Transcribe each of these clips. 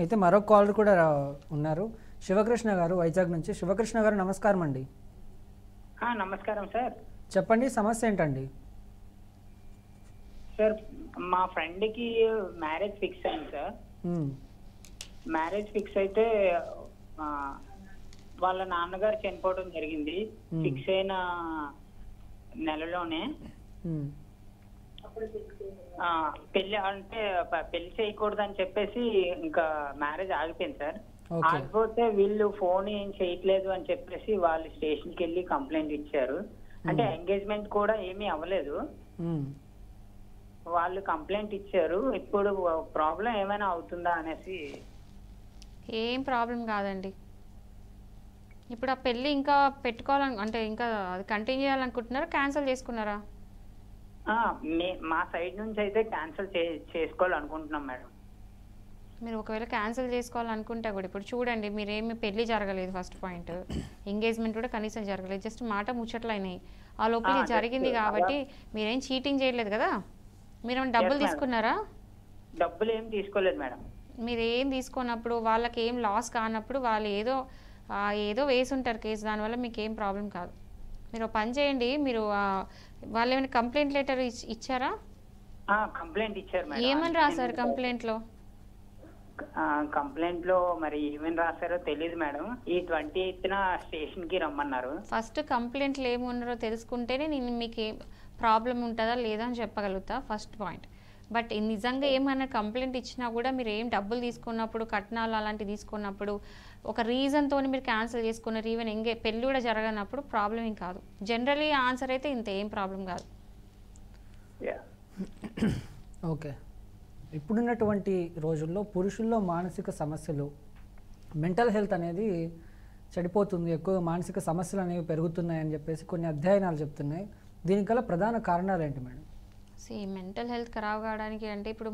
అయితే మరో కాలర్ కూడా ఉన్నారు, శివకృష్ణ గారు వైజాగ్ నుంచి. శివకృష్ణ గారు నమస్కారం అండి. నమస్కారం సార్. చెప్పండి, సమస్య ఏంటండి? సార్, మా ఫ్రెండ్కి మ్యారేజ్ ఫిక్స్ అయింది సార్. మ్యారేజ్ ఫిక్స్ అయితే వాళ్ళ నాన్నగారు చనిపోవడం జరిగింది ఫిక్స్ అయిన నెలలోనే. పెళ్లి అంటే పెళ్లి చేయకూడదు అని చెప్పేసి ఇంకా మ్యారేజ్ ఆగిపోయింది సార్. ఆగిపోతే వీళ్ళు ఫోన్ ఏం చేయట్లేదు అని చెప్పేసి వాళ్ళు స్టేషన్కి వెళ్ళి కంప్లైంట్ ఇచ్చారు. అంటే ఎంగేజ్మెంట్ కూడా ఏమీ అవ్వలేదు. వాళ్ళు కంప్లైంట్ ఇచ్చారు. ఇప్పుడు ప్రాబ్లం ఏమైనా అవుతుందా అనేసి. ఏం ప్రాబ్లం కాదండి. ఇప్పుడు ఆ పెళ్ళి ఇంకా పెట్టుకోవాలని అంటే ఇంకా అది కంటిన్యూ చేయాలనుకుంటున్నారా, క్యాన్సిల్ చేసుకున్నారా? మా సైడ్ నుంచి అయితే క్యాన్సిల్ చేసుకోవాలనుకుంటున్నాం మేడం. మీరు ఒకవేళ క్యాన్సిల్ చేసుకోవాలనుకుంటే కూడా ఇప్పుడు చూడండి, మీరేమి పెళ్లి జరగలేదు, ఫస్ట్ పాయింట్. ఎంగేజ్మెంట్ కూడా కనీసం జరగలేదు, జస్ట్ మాట ముచ్చట్లు అయినాయి. ఆ లోపల జరిగింది కాబట్టి మీరేం చీటింగ్ చేయలేదు కదా. మీరు డబ్బులు తీసుకున్నారా? డబ్బులు ఏం తీసుకోలేదు మేడం. మీరు ఏం తీసుకున్నప్పుడు వాళ్ళకి ఏం లాస్ కానప్పుడు వాళ్ళు ఏదో వేసి ఉంటారు కేసు, దానివల్ల మీకు ఏం ప్రాబ్లం కాదు. మీరు పని చేయండి, మీరు వాళ్ళు ఏమైనా కంప్లైంట్ లెటర్ ఇచ్చారా? కంప్లైంట్ ఇచ్చారు మేడం. ఏమని రాశారు కంప్లైంట్లో? కంప్లైంట్ లో మరి ఏమేమి రాశారో తెలియదు మేడం. ఈ 28న స్టేషన్ కి రమ్మన్నారు. ఫస్ట్ కంప్లైంట్లు ఏమున్నారో తెలుసుకుంటేనే నేను మీకు ప్రాబ్లం ఉంటుందా లేదా అని చెప్పగలుగుతా, ఫస్ట్ పాయింట్. బట్ నిజంగా ఏమైనా కంప్లైంట్ ఇచ్చినా కూడా మీరు ఏం డబ్బులు తీసుకున్నప్పుడు, కట్నాలు అలాంటివి తీసుకున్నప్పుడు ఒక రీజన్తో మీరు క్యాన్సిల్ చేసుకున్నారు, ఈవెన్ పెళ్ళి కూడా జరగనప్పుడు ప్రాబ్లం ఏం కాదు. జనరలీ ఆన్సర్ అయితే ఇంత ఏం ప్రాబ్లం కాదు. ఓకే, ఇప్పుడున్నటువంటి రోజుల్లో పురుషుల్లో మానసిక సమస్యలు, మెంటల్ హెల్త్ అనేది చెడిపోతుంది, ఎక్కువ మానసిక సమస్యలు అనేవి పెరుగుతున్నాయని చెప్పేసి కొన్ని అధ్యయనాలు చెప్తున్నాయి. దీనికల్ల ప్రధాన కారణాలు ఏంటి మేడం? మెంటల్ హెల్త్ ఖరాబ్ కావడానికి అంటే ఇప్పుడు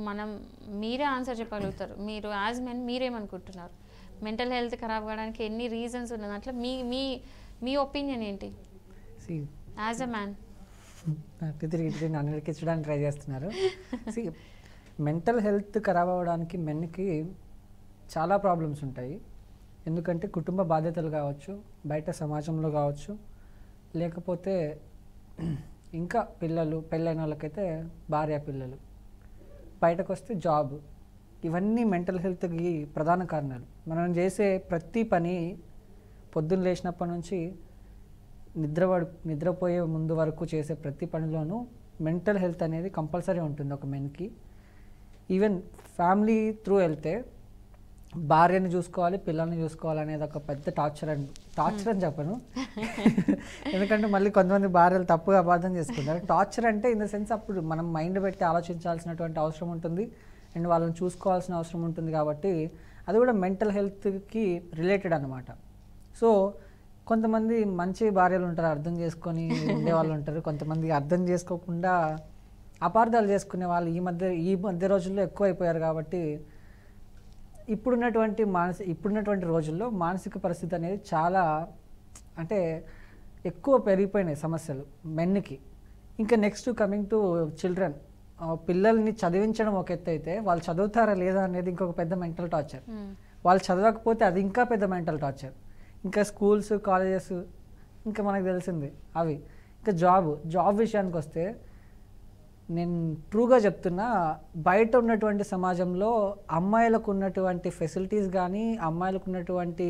మీరే ఆన్సర్ చెప్పగలుగుతారు. మీరు యాజ్ మెన్ మీరేమనుకుంటున్నారు? మెంటల్ హెల్త్ ఖరాబ్ కావడానికి ఎన్ని రీజన్స్ ఉన్నది, అట్లా మీ ఒపీనియన్ ఏంటి యాజ్ అ మ్యాన్? తిరిగి నన్ను ఎక్కించడానికి ట్రై చేస్తున్నారు. మెంటల్ హెల్త్ ఖరాబ్ అవ్వడానికి మెన్కి చాలా ప్రాబ్లమ్స్ ఉంటాయి. ఎందుకంటే కుటుంబ బాధ్యతలు కావచ్చు, బయట సమాజంలో కావచ్చు, లేకపోతే ఇంకా పిల్లలు, పెళ్ళైన వాళ్ళకైతే భార్య పిల్లలు, బయటకు వస్తే జాబ్, ఇవన్నీ మెంటల్ హెల్త్కి ప్రధాన కారణాలు. మనం చేసే ప్రతి పని, పొద్దున్న లేచినప్పటి నుంచి నిద్రపోయే ముందు వరకు చేసే ప్రతి పనిలోనూ మెంటల్ హెల్త్ అనేది కంపల్సరీ ఉంటుంది ఒక మెన్కి. ఈవెన్ ఫ్యామిలీ త్రూ వెళ్తే భార్యని చూసుకోవాలి, పిల్లల్ని చూసుకోవాలి అనేది ఒక పెద్ద టార్చర్ అని చెప్పను. ఎందుకంటే మళ్ళీ కొంతమంది భార్యలు తప్పుగా అపార్థం చేసుకుంటారు. టార్చర్ అంటే ఇన్ ద సెన్స్ అప్పుడు మనం మైండ్ పెట్టి ఆలోచించాల్సినటువంటి అవసరం ఉంటుంది అండ్ వాళ్ళని చూసుకోవాల్సిన అవసరం ఉంటుంది. కాబట్టి అది కూడా మెంటల్ హెల్త్కి రిలేటెడ్ అన్నమాట. సో కొంతమంది మంచి భార్యలు ఉంటారు, అర్థం చేసుకొని ఉండే వాళ్ళు ఉంటారు. కొంతమంది అర్థం చేసుకోకుండా అపార్థాలు చేసుకునే వాళ్ళు ఈ మధ్య రోజుల్లో ఎక్కువ అయిపోయారు. కాబట్టి ఇప్పుడున్నటువంటి రోజుల్లో మానసిక పరిస్థితి అనేది చాలా అంటే ఎక్కువ పెరిగిపోయినాయి సమస్యలు మెన్కి. ఇంకా నెక్స్ట్ కమింగ్ టు చిల్డ్రన్, పిల్లల్ని చదివించడం ఒక ఎత్తు అయితే వాళ్ళు చదువుతారా లేదా అనేది ఇంకొక పెద్ద మెంటల్ టార్చర్. వాళ్ళు చదవకపోతే అది ఇంకా పెద్ద మెంటల్ టార్చర్. ఇంకా స్కూల్స్, కాలేజెస్ ఇంకా మనకు తెలిసింది అవి. ఇంకా జాబ్ విషయానికి వస్తే నేను ట్రూగా చెప్తున్నా, బయట ఉన్నటువంటి సమాజంలో అమ్మాయిలకు ఉన్నటువంటి ఫెసిలిటీస్ కానీ, అమ్మాయిలకు ఉన్నటువంటి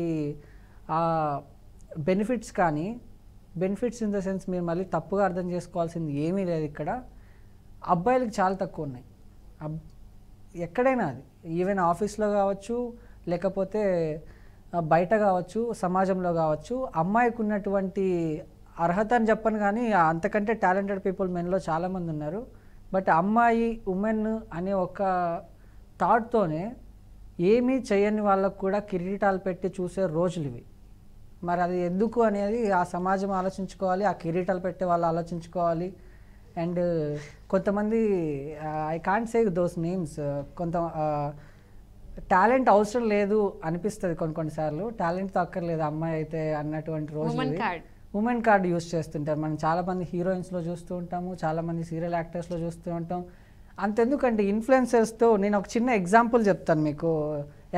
బెనిఫిట్స్ ఇన్ ద సెన్స్ మీరు మళ్ళీ తప్పుగా అర్థం చేసుకోవాల్సింది ఏమీ లేదు. ఇక్కడ అబ్బాయిలకు చాలా తక్కువ ఉన్నాయి. ఎక్కడైనా అది ఈవెన్ ఆఫీస్లో కావచ్చు, లేకపోతే బయట కావచ్చు, సమాజంలో కావచ్చు, అమ్మాయికి ఉన్నటువంటి అర్హత అని చెప్పను కానీ అంతకంటే టాలెంటెడ్ పీపుల్ మెన్లో చాలామంది ఉన్నారు. బట్ అమ్మాయి, ఉమెన్ అనే ఒక థాట్తోనే ఏమీ చేయని వాళ్ళకు కూడా కిరీటాలు పెట్టి చూసే రోజులు ఇవి. మరి అది ఎందుకు అనేది ఆ సమాజం ఆలోచించుకోవాలి, ఆ కిరీటాలు పెట్టే వాళ్ళు ఆలోచించుకోవాలి. అండ్ కొంతమంది I can't say those names, కొంత టాలెంట్ అవసరం లేదు అనిపిస్తుంది కొన్నిసార్లు. టాలెంట్తో అక్కర్లేదు అమ్మాయి అయితే అన్నటువంటి రోజు ఉమెన్ కార్డ్ యూస్ చేస్తుంటారు. మనం చాలామంది హీరోయిన్స్లో చూస్తూ ఉంటాము, చాలామంది సీరియల్ యాక్టర్స్లో చూస్తూ ఉంటాం. అంతెందుకంటే ఇన్ఫ్లుయెన్సర్స్తో నేను ఒక చిన్న ఎగ్జాంపుల్ చెప్తాను మీకు.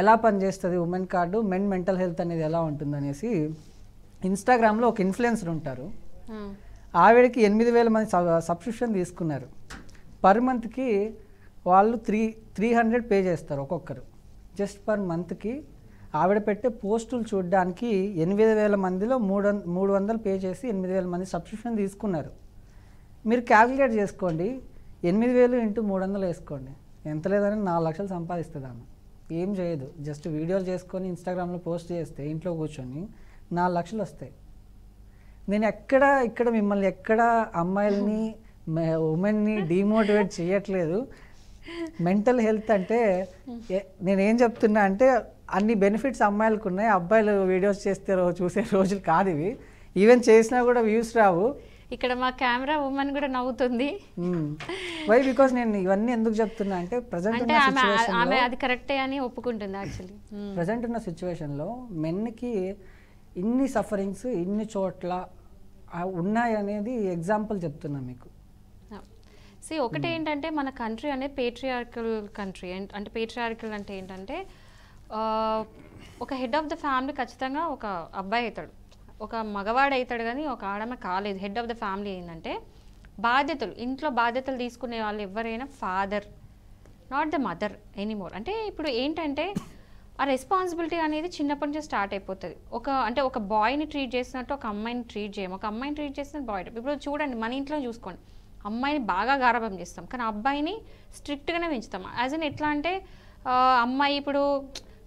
ఎలా పనిచేస్తుంది women card, men mental health అనేది ఎలా ఉంటుందనేసి ఇన్స్టాగ్రామ్లో ఒక ఇన్ఫ్లుయెన్సర్ ఉంటారు, ఆవిడకి 8,000 మంది సబ్స్క్రిప్షన్ తీసుకున్నారు. పర్ మంత్కి వాళ్ళు 300 పే చేస్తారు ఒక్కొక్కరు. జస్ట్ పర్ మంత్కి ఆవిడ పెట్టే పోస్టులు చూడడానికి 8,000 మందిలో 300 పే చేసి 8,000 మంది సబ్స్క్రిప్షన్ తీసుకున్నారు. మీరు క్యాల్కులేట్ చేసుకోండి, 8,000 ఇంటూ 300 వేసుకోండి, ఎంత లేదని 4 లక్షలు సంపాదిస్తుంది ఆమె. ఏం చేయదు, జస్ట్ వీడియోలు చేసుకొని ఇన్స్టాగ్రామ్లో పోస్ట్ చేస్తే ఇంట్లో కూర్చొని 4 లక్షలు వస్తాయి. నేను ఇక్కడ మిమ్మల్ని ఎక్కడ అమ్మాయిల్ని ఉమెన్ని డిమోటివేట్ చేయట్లేదు. మెంటల్ హెల్త్ అంటే నేనేం చెప్తున్నా అంటే అన్ని బెనిఫిట్స్ అమ్మాయిలకు ఉన్నాయి, అబ్బాయిలు వీడియోస్ చేస్తే చూసే రోజులు కాదు ఇవి. ఈవెన్ చేసినా కూడా వ్యూస్ రావు. ఇక్కడ మా కెమెరా ఉమెన్ కూడా నవ్వుతుంది. వై బికాస్ నేను ఇవన్నీ ఎందుకు చెప్తున్నా అంటే ఆమె అది కరెక్టే అని ఒప్పుకుంటుంది. యాక్చువల్లీ ప్రజెంట్ ఉన్న సిచ్యువేషన్లో మెన్కి ఇన్ని సఫరింగ్స్ ఇన్ని చోట్ల ఉన్నాయనేది ఎగ్జాంపుల్ చెప్తున్నా మీకు. ఒకటి ఏంటంటే మన కంట్రీ అనేది పేట్రియార్కల్ కంట్రీ. అంటే పేట్రియార్కల్ అంటే ఏంటంటే ఒక హెడ్ ఆఫ్ ద ఫ్యామిలీ ఖచ్చితంగా ఒక అబ్బాయి అవుతాడు, ఒక మగవాడు అవుతాడు, కానీ ఒక ఆడమే కాలేదు. హెడ్ ఆఫ్ ద ఫ్యామిలీ ఏంటంటే బాధ్యతలు, ఇంట్లో బాధ్యతలు తీసుకునే వాళ్ళు ఎవరైనా father, not the mother anymore. అంటే ఇప్పుడు ఏంటంటే ఆ రెస్పాన్సిబిలిటీ అనేది చిన్నప్పటి నుంచి స్టార్ట్ అయిపోతుంది. ఒక బాయ్ని ట్రీట్ చేసినట్టు ఒక అమ్మాయిని ట్రీట్ చేయము, ఒక అమ్మాయిని ట్రీట్ చేసినట్టు బాయ్. ఇప్పుడు చూడండి, మన ఇంట్లో చూసుకోండి, అమ్మాయిని బాగా గారాబం చేస్తాం, కానీ అబ్బాయిని స్ట్రిక్ట్గానే పెంచుతాం. యాజ్ అన్ ఎట్లా అంటే అమ్మాయి ఇప్పుడు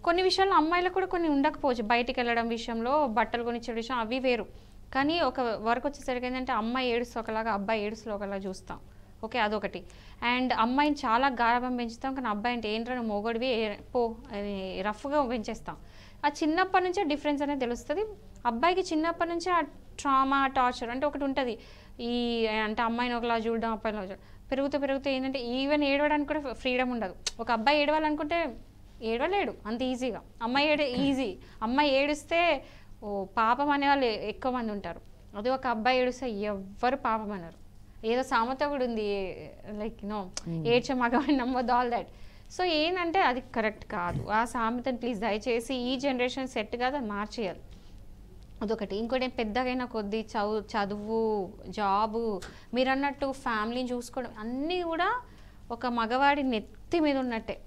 కొన్ని విషయాల్లో అమ్మాయిలకు కూడా కొన్ని ఉండకపోవచ్చు, బయటికి వెళ్ళడం విషయంలో, బట్టలు కొనిచ్చే విషయం అవి వేరు. కానీ ఒక వరకు వచ్చేసరికి ఏంటంటే అమ్మాయి ఏడుస్తూ ఒకలాగా, అబ్బాయి ఏడుస్తూ ఒకలాగా చూస్తాం. ఓకే, అదొకటి. అండ్ అమ్మాయిని చాలా గారాబం పెంచుతాం, కానీ అబ్బాయి అంటే ఏంటంటే మొగడివి పో రఫ్గా పెంచేస్తాం. ఆ చిన్నప్పటి నుంచే డిఫరెన్స్ అనేది తెలుస్తుంది. అబ్బాయికి చిన్నప్పటి నుంచే ఆ ట్రామా, టార్చర్ అంటే ఒకటి ఉంటుంది. అంటే అమ్మాయిని ఒకలా చూడడం, అబ్బాయిని చూడడం పెరుగుతూ ఏంటంటే ఈవెన్ ఏడవడానికి కూడా ఫ్రీడమ్ ఉండదు. ఒక అబ్బాయి ఏడవాలనుకుంటే ఏడవలేడు అంత ఈజీగా. ఈజీ అమ్మాయి ఏడిస్తే పాపం అనేవాళ్ళు ఎక్కువ మంది ఉంటారు. అదే ఒక అబ్బాయి ఏడిస్తే ఎవ్వరు పాపం అన్నారు. ఏదో సామెత కూడా ఉంది, లైక్ ఏడ్చే మగవాడిని నమ్మొద్దు, ఆల్ దాట్. సో ఏంటంటే అది కరెక్ట్ కాదు. ఆ సామెతని ప్లీజ్ దయచేసి ఈ జనరేషన్ సెట్ కాదు, అది మార్చేయాలి. అదొకటి. ఇంకోటి పెద్దగైన కొద్దీ చదువు, జాబు, మీరు అన్నట్టు ఫ్యామిలీని చూసుకోవడం అన్నీ కూడా ఒక మగవాడి నెత్తి మీద ఉన్నట్టే.